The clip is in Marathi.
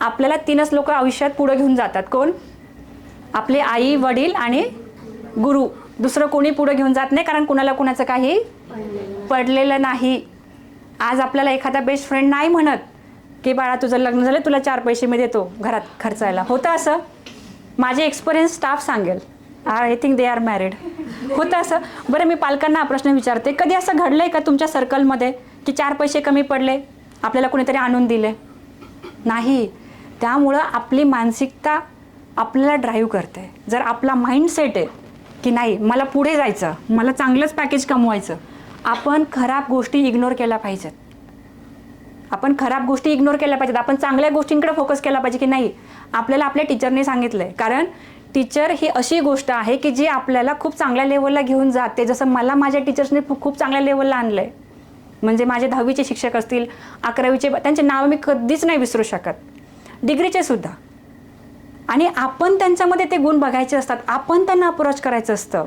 आपल्याला 3च लोक आयुष्यात पुढे घेऊन जातात. कोण? आपले आई वडील आणि गुरु. दुसरं कोणी पुढे घेऊन जात नाही, कारण कुणाला कुणाचं काही पडलेलं नाही. आज आपल्याला एखादा बेस्ट फ्रेंड नाही म्हणत की बाळा तुझं लग्न झालं, तुला 4 पैसे मी देतो घरात खर्चायला. होतं असं? माझे एक्सपिरियन्स स्टाफ सांगेल. I think they are married. होतं असं? बरं, मी पालकांना हा प्रश्न विचारते, कधी असं घडलं आहे का तुमच्या सर्कलमध्ये की 4 पैसे कमी पडले, आपल्याला कोणीतरी आणून दिले? नाही. त्यामुळं आपली मानसिकता आपल्याला ड्राईव्ह करते. जर आपला माइंडसेट आहे की नाही मला पुढे जायचं, मला चांगलंच पॅकेज कमवायचं, आपण खराब गोष्टी इग्नोर केल्या पाहिजेत. आपण खराब गोष्टी इग्नोर केल्या पाहिजेत. आपण चांगल्या गोष्टींकडे फोकस केला पाहिजे की नाही. आपल्याला आपल्या टीचरने सांगितलं आहे, कारण टीचर ही अशी गोष्ट आहे की जी आपल्याला खूप चांगल्या लेवलला घेऊन जाते. जसं मला माझ्या टीचर्सने खूप चांगल्या लेवलला आणलं आहे. म्हणजे माझे 10वीचे शिक्षक असतील, 11वीचे, त्यांचे नावं मी कधीच नाही विसरू शकत, डिग्रीचे सुद्धा. आणि आपण त्यांच्यामध्ये ते गुण बघायचे असतात, आपण त्यांना अप्रोच करायचं असतं.